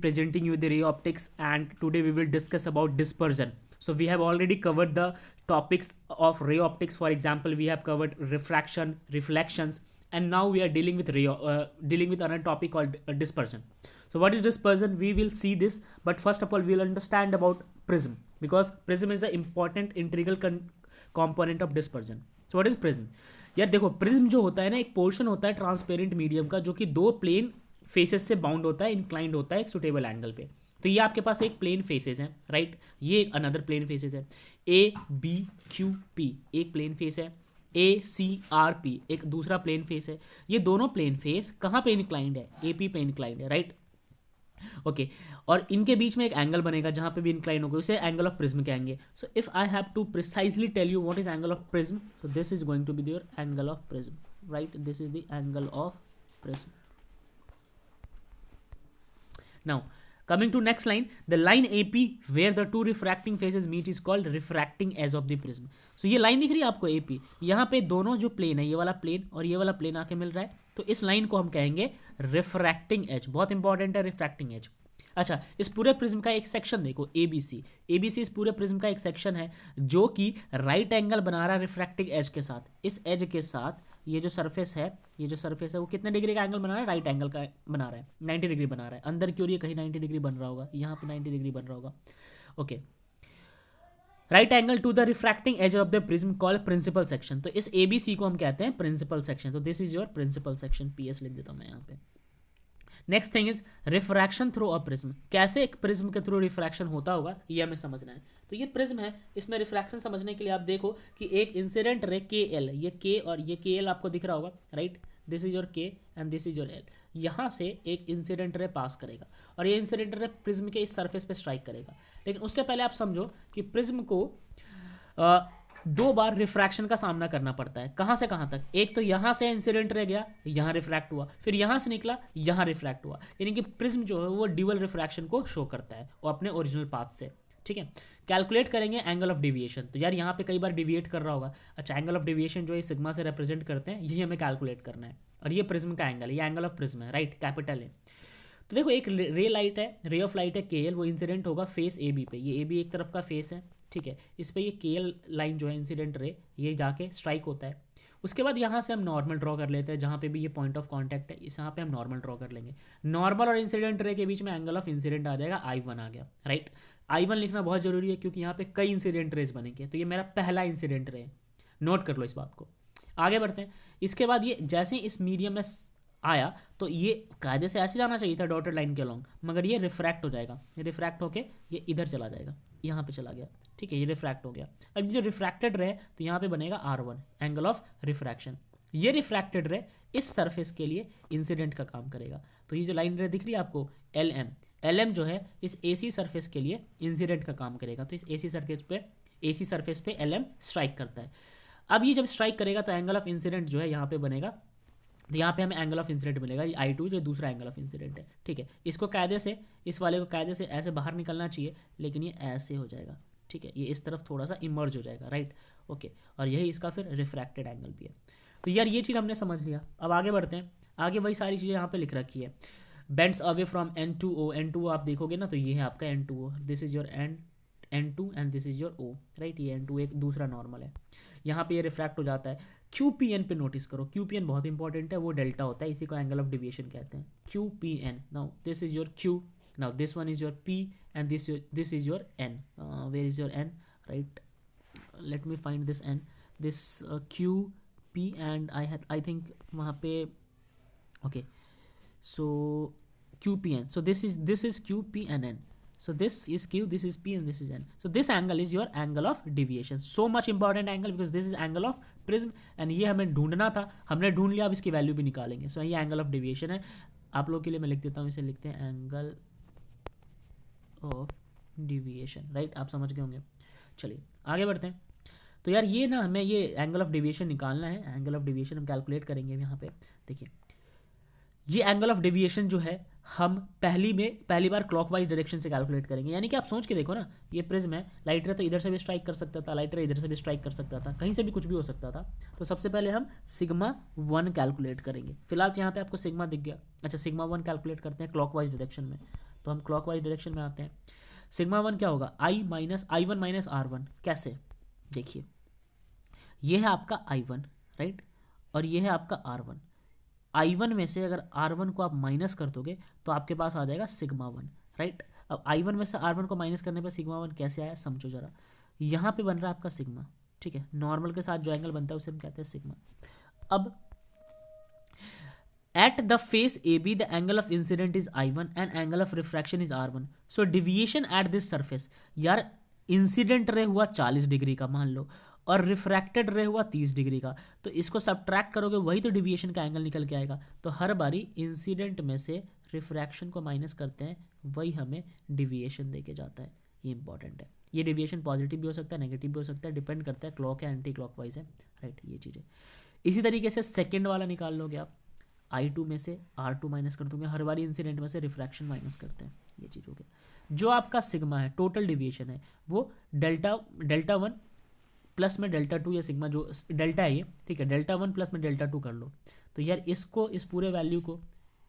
presenting you the ray optics, and today we will discuss about dispersion. So we have already covered the topics of ray optics. For example, we have covered refraction, reflections, and now we are dealing with dealing with another topic called dispersion. So what is dispersion? We will see this, but first of all, we will understand about prism, because prism is an important integral component of dispersion. So what is prism? यार देखो, prism जो होता है ना, एक portion होता है transparent medium का, जो कि दो प्लेन फेसेस से बाउंड होता है, इंक्लाइंड होता है एक सुटेबल एंगल पे. तो ये आपके पास एक प्लेन फेसेस है, राइट. ये अनदर प्लेन फेसेस है. ए बी क्यू पी एक प्लेन फेस है. ए सी आर पी एक दूसरा प्लेन फेस है. ये दोनों प्लेन फेस कहाँ पे इंक्लाइंड है? ए पी पे इंक्लाइंड है, राइट. ओके, और इनके बीच में एक एंगल बनेगा जहां पे भी इंक्लाइन होगा, उसे एंगल ऑफ प्रिज्म कहेंगे. So if I have to precisely tell you what is angle of prism, so this is going to be your angle of prism, right. This is the angle of prism. Now coming to next line, the line AP where the two refracting faces meet is called refracting edge of the prism. So ये line दिख रही है आपको AP, यहाँ पे दोनों जो plane है, ये वाला प्लेन और ये वाला प्लेन आके मिल रहा है, तो इस लाइन को हम कहेंगे रिफ्रैक्टिंग एज. बहुत इंपॉर्टेंट है रिफ्रैक्टिंग एज. अच्छा, इस पूरे प्रिज्म का एक सेक्शन देखो, ABC. ABC इस पूरे प्रिज्म का एक सेक्शन है जो कि राइट एंगल बना रहा है रिफ्रैक्टिंग एज के साथ. इस एज के साथ ये जो सरफेस है, वो कितने डिग्री का एंगल बना रहा है? राइट एंगल का बना रहा है, 90 डिग्री बना रहा है. अंदर की ओर ये कहीं 90 डिग्री बन रहा होगा, यहाँ पे 90 डिग्री बन रहा होगा. Okay, right angle to the refracting edge of the prism called principal section. तो इस ABC को हम कहते हैं प्रिंसिपल सेक्शन. तो this is your principal section. PS लिख देता हूँ मैं यहाँ पे. Next thing is refraction through a prism. कैसे एक प्रिज्म के थ्रू रिफ्रैक्शन होता होगा ये हमें समझना है. तो ये प्रिज्म है, इसमें रिफ्रैक्शन समझने के लिए आप देखो कि एक इंसिडेंट रे KL, ये K और ये KL आपको दिख रहा होगा, right. This is your K and this is your L. यहाँ से एक इंसिडेंट रे पास करेगा और ये इंसिडेंट रे प्रिज्म के इस सरफेस पे स्ट्राइक करेगा. लेकिन उससे पहले आप समझो कि प्रिज्म को दो बार रिफ्रैक्शन का सामना करना पड़ता है. कहाँ से कहाँ तक? एक तो यहाँ से इंसिडेंट रह गया, यहाँ रिफ्रैक्ट हुआ, फिर यहाँ से निकला, यहाँ रिफ्रैक्ट हुआ. यानी कि प्रिज्म जो है वो ड्यूअल रिफ्रैक्शन को शो करता है वो अपने ओरिजिनल पाथ से. ठीक है, कैलकुलेट करेंगे एंगल ऑफ डेविएशन. तो यार यहाँ पे कई बार डिविएट कर रहा होगा. अच्छा, एंगल ऑफ डेविएशन जो है सिग्मा से रिप्रेजेंट करते हैं, यही हमें कैलकुलेट करना है. और ये प्रिज्म का एंगल है, ये एंगल ऑफ प्रिज्म है, राइट, कैपिटल है. तो देखो, एक रे लाइट है, रे ऑफ लाइट है KL, वो इंसिडेंट होगा फेस AB पे. ये AB एक तरफ का फेस है, ठीक है. इस पे ये KL लाइन जो है इंसिडेंट रे, ये जाके स्ट्राइक होता है. उसके बाद यहाँ से हम नॉर्मल ड्रॉ कर लेते हैं, जहाँ पे भी ये पॉइंट ऑफ कांटेक्ट है, इस यहाँ पे हम नॉर्मल ड्रॉ कर लेंगे. नॉर्मल और इंसिडेंट रे के बीच में एंगल ऑफ इंसिडेंट आ जाएगा, I1 आ गया, राइट. I1 लिखना बहुत जरूरी है क्योंकि यहाँ पे कई इंसिडेंट रेज बनेंगे. तो ये मेरा पहला इंसिडेंट रे है, नोट कर लो इस बात को. आगे बढ़ते हैं. इसके बाद ये जैसे इस मीडियम में आया तो ये कायदे से ऐसे जाना चाहिए था डॉटेड लाइन के अलॉन्ग, मगर ये रिफ्रैक्ट हो जाएगा. ये रिफ्रैक्ट होके ये इधर चला जाएगा, यहाँ पे चला गया, ठीक है. ये रिफ्रैक्ट हो गया. अब जो रिफ्रैक्टेड रहे तो यहाँ पे बनेगा R1, एंगल ऑफ रिफ्रैक्शन. ये रिफ्रैक्टेड रे इस सरफेस के लिए इंसिडेंट का काम करेगा. तो ये जो लाइन रे दिख रही है आपको LM जो है इस AC सरफेस के लिए इंसिडेंट का काम करेगा. तो इस AC सरफेस पे LM स्ट्राइक करता है. अब ये जब स्ट्राइक करेगा तो एंगल ऑफ इंसिडेंट जो है यहाँ पे बनेगा. तो यहाँ पे हमें एंगल ऑफ इंसिडेंट मिलेगा, ये I2 जो दूसरा एंगल ऑफ इंसिडेंट है, ठीक है. इसको कायदे से, इस वाले को कायदे से ऐसे बाहर निकलना चाहिए, लेकिन ये ऐसे हो जाएगा, ठीक है. ये इस तरफ थोड़ा सा इमर्ज हो जाएगा, राइट. ओके, और यही इसका फिर रिफ्रैक्टेड एंगल भी है. तो यार ये चीज़ हमने समझ लिया. अब आगे बढ़ते हैं. आगे वही सारी चीज़ें यहाँ पे लिख रखी है. Bends away from N2O. N2O आप देखोगे ना तो ये है आपका N2O. This is your N2 and this is your O, right. ये N2 एक दूसरा नॉर्मल है. यहाँ पे ये रिफ्रैक्ट हो जाता है. QPN पे नोटिस करो, QPN बहुत इंपॉर्टेंट है, वो डेल्टा होता है, इसी को एंगल ऑफ डेविएशन कहते हैं. QPN. Now this is your Q, now this one is your P and this is your N. Where is your N, right. Let me find this N. This QP and I think वहाँ पे, okay. So QPN. So this is QP and N. So this is Q, this is P and this is N. So this angle is your angle of deviation. So much important angle because this is angle of prism and ये हमें ढूंढना था, हमने ढूंढ लिया. अब इसकी value भी निकालेंगे. So ये एंगल ऑफ डेविएशन है. आप लोग के लिए मैं लिख देता हूँ, इसे लिखते हैं एंगल ऑफ डेविएशन, राइट. आप समझ गए होंगे. चलिए आगे बढ़ते हैं. तो यार ये ना हमें ये एंगल ऑफ डेविएशन निकालना है. एंगल ऑफ डेविएशन हम कैलकुलेट करेंगे. यहाँ पे देखिए, ये एंगल ऑफ डेविएशन जो है हम पहली बार क्लॉकवाइज डायरेक्शन से कैलकुलेट करेंगे. यानी कि आप सोच के देखो ना, ये प्रिज्म है, लाइट रे तो इधर से भी स्ट्राइक कर सकता था, लाइट रे इधर से भी स्ट्राइक कर सकता था, कहीं से भी कुछ भी हो सकता था. तो सबसे पहले हम सिग्मा 1 कैलकुलेट करेंगे. फिलहाल यहाँ पे आपको सिग्मा दिख गया. अच्छा, सिग्मा 1 कैलकुलेट करते हैं क्लॉकवाइज डायरेक्शन में. तो हम क्लॉकवाइज डायरेक्शन में आते हैं। सिग्मा वन क्या होगा, I one minus R one. कैसे, देखिए ये है आपका आई वन, राइट, और ये है आपका आर वन। आई वन में से अगर आर वन को आप माइनस कर दोगे तो आपके पास आ जाएगा सिग्मा वन, राइट। अब आई वन में से आर वन को माइनस करने पर सिग्मा वन कैसे आया समझो जरा। यहाँ पे बन रहा है आपका सिग्मा, ठीक है, नॉर्मल के साथ जो एंगल बनता है उसे हम कहते हैं सिग्मा। अब at the face AB the angle of incident is I1 and angle of refraction is R1, so deviation at this surface, यार इंसिडेंट रे हुआ 40 डिग्री का मान लो और रिफ्रैक्टेड रे हुआ 30 डिग्री का, तो इसको सब्ट्रैक्ट करोगे वही तो डिविएशन का एंगल निकल के आएगा। तो हर बारी इंसिडेंट में से रिफ्रैक्शन को माइनस करते हैं, वही हमें डिविएशन दे के जाता है। ये इंपॉर्टेंट है, ये डिविएशन पॉजिटिव भी हो सकता है नेगेटिव भी हो सकता है, डिपेंड करता है क्लॉक है एंटी क्लॉकवाइज है, राइट, ये चीज़ें। इसी तरीके से सेकेंड वाला निकाल लोगे आप, I2 में से R2 माइनस कर दूंगे, हर बारी इंसिडेंट में से रिफ्रैक्शन माइनस करते हैं, ये चीज़ हो गया। जो आपका सिग्मा है टोटल डिविएशन है वो डेल्टा वन प्लस में डेल्टा टू, या सिग्मा जो डेल्टा है ये, ठीक है, डेल्टा वन प्लस में डेल्टा टू कर लो। तो यार इसको इस पूरे वैल्यू को,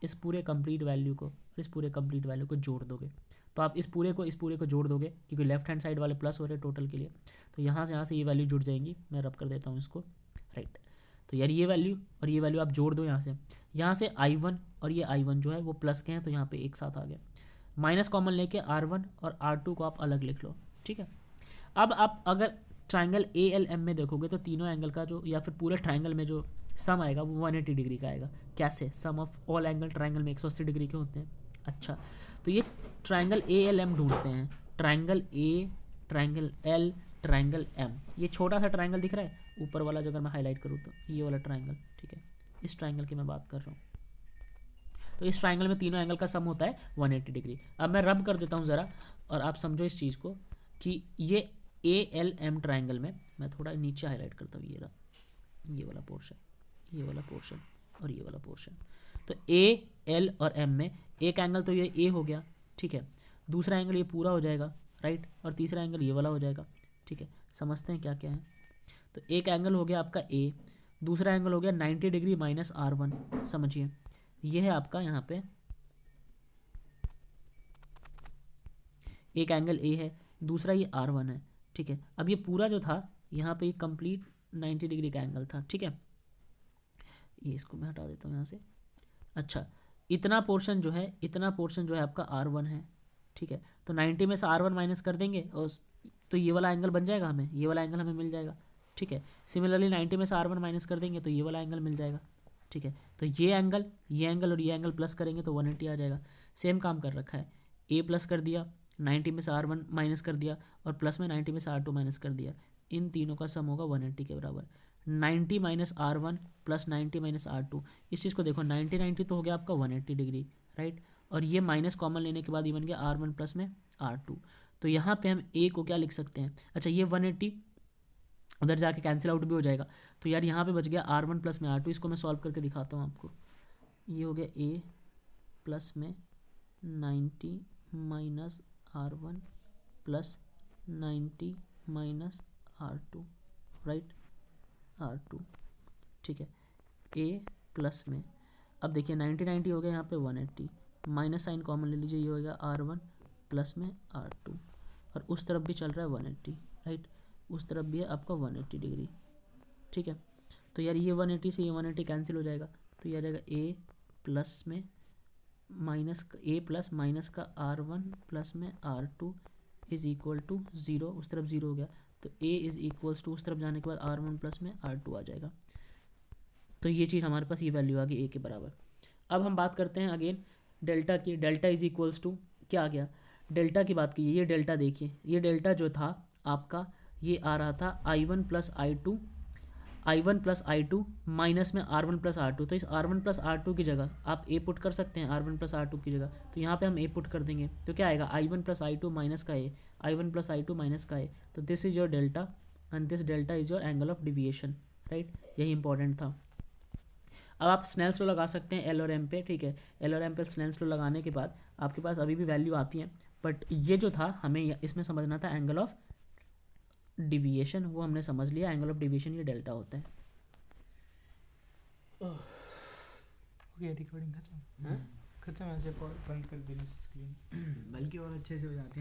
इस पूरे कंप्लीट वैल्यू को, इस पूरे कंप्लीट वैल्यू को जोड़ दोगे तो आप इस पूरे को जोड़ दोगे, क्योंकि लेफ्ट हैंड साइड वाले प्लस हो रहे हैं टोटल के लिए, तो यहाँ से ये वैल्यू जुड़ जाएंगी। मैं रब कर देता हूँ इसको, राइट। तो यार ये वैल्यू और ये वैल्यू आप जोड़ दो यहाँ से I1 और ये I1 जो है वो प्लस के हैं, तो यहाँ पे एक साथ आ गया। माइनस कॉमन लेके R1 और R2 को आप अलग लिख लो, ठीक है। अब आप अगर ट्राइंगल ALM में देखोगे तो तीनों एंगल का जो, या फिर पूरे ट्राइंगल में जो सम आएगा वो 180 डिग्री का आएगा। कैसे, सम ऑफ ऑल एंगल ट्राइंगल में 180 डिग्री के होते हैं। अच्छा, तो ये ट्राइंगल ALM ढूंढते हैं, triangle A, triangle L, triangle M। ये छोटा सा ट्राइंगल दिख रहा है ऊपर वाला, जो अगर मैं हाईलाइट करूँ तो ये वाला ट्राइंगल, ठीक है, इस ट्राइंगल की मैं बात कर रहा हूँ। तो इस ट्राइंगल में तीनों एंगल का सम होता है 180 डिग्री। अब मैं रब कर देता हूँ ज़रा और आप समझो इस चीज़ को कि ये ALM ट्राइंगल में, मैं थोड़ा नीचे हाईलाइट करता हूँ, ये वाला पोर्शन, ये वाला पोर्शन और ये वाला पोर्शन। तो A, L और M में एक एंगल तो ये A हो गया, ठीक है, दूसरा एंगल ये पूरा हो जाएगा, राइट, और तीसरा एंगल ये वाला हो जाएगा, ठीक है। समझते हैं क्या क्या है। तो एक एंगल हो गया आपका A, दूसरा एंगल हो गया 90 डिग्री माइनस R1, समझिए ये है आपका यहाँ पे एक एंगल A है, दूसरा ये R1 है, ठीक है। अब ये पूरा जो था यहाँ पे कंप्लीट 90 डिग्री का एंगल था, ठीक है। ये इसको मैं हटा देता हूँ यहाँ से। अच्छा, इतना पोर्शन जो है आपका R1 है, ठीक है। तो 90 में से R1 माइनस कर देंगे और तो ये वाला एंगल बन जाएगा, हमें ये वाला एंगल हमें मिल जाएगा, ठीक है। सिमिलरली 90 में से R1 माइनस कर देंगे तो ये वाला एंगल मिल जाएगा, ठीक है। तो ये एंगल और ये एंगल प्लस करेंगे तो 180 आ जाएगा। सेम काम कर रखा है, A प्लस कर दिया, 90 में से R1 माइनस कर दिया और प्लस में 90 में से R2 माइनस कर दिया, इन तीनों का सम होगा 180 के बराबर। 90 minus R1 plus 90 minus R2, इस चीज़ को देखो 90 तो हो गया आपका 180 डिग्री, राइट, और ये माइनस कॉमन लेने के बाद ये बन गया R1 प्लस में R2। तो यहाँ पे हम A को क्या लिख सकते हैं, अच्छा ये 180 उधर जाके कैंसिल आउट भी हो जाएगा, तो यार यहाँ पे बच गया R1 प्लस में R2। इसको मैं सॉल्व करके दिखाता हूँ आपको। ये हो गया A प्लस में 90 minus R1 plus 90 minus R2, right, R2, ठीक है, A प्लस में, अब देखिए 90 हो गया यहाँ पे 180, माइनस साइन कॉमन ले लीजिए, ये हो गया R1 प्लस में R2, और उस तरफ भी चल रहा है 180, राइट, उस तरफ भी है आपका 180 डिग्री, ठीक है। तो यार ये 180 से ये 180 कैंसिल हो जाएगा, तो ये आ जाएगा A प्लस में माइनस A प्लस माइनस का R1 प्लस में R2 इज इक्वल टू 0, उस तरफ 0 हो गया, तो A इज इक्वल्स टू उस तरफ जाने के बाद R1 प्लस में R2 आ जाएगा। तो ये चीज़ हमारे पास ये वैल्यू आ गई A के बराबर। अब हम बात करते हैं अगेन डेल्टा की। डेल्टा इज इक्वल्स टू क्या आ गया, डेल्टा की बात कीजिए, ये डेल्टा देखिए, ये डेल्टा जो था आपका ये आ रहा था I1 प्लस I2 माइनस में R1 प्लस R2। तो इस R1 प्लस R2 की जगह आप A पुट कर सकते हैं, R1 प्लस R2 की जगह, तो यहाँ पे हम A पुट कर देंगे तो क्या आएगा I1 प्लस I2 माइनस का A, I1 plus I2 minus का A। तो this is your delta and this delta is your angle of deviation, right, यही इंपॉर्टेंट था। अब आप स्नेल्स लॉ लगा सकते हैं L और M पे, ठीक है। L और M पे स्नेल्स लॉ लगाने के बाद आपके पास अभी भी वैल्यू आती है, बट ये जो था हमें इसमें समझना था एंगल ऑफ डिविएशन, वो हमने समझ लिया। एंगल ऑफ डिविएशन ये डेल्टा होता है। ओके, रिकॉर्डिंग खत्म। खत्म, ऐसे बंद कर देनी स्क्रीन। बल्कि और अच्छे से हो जाते हैं।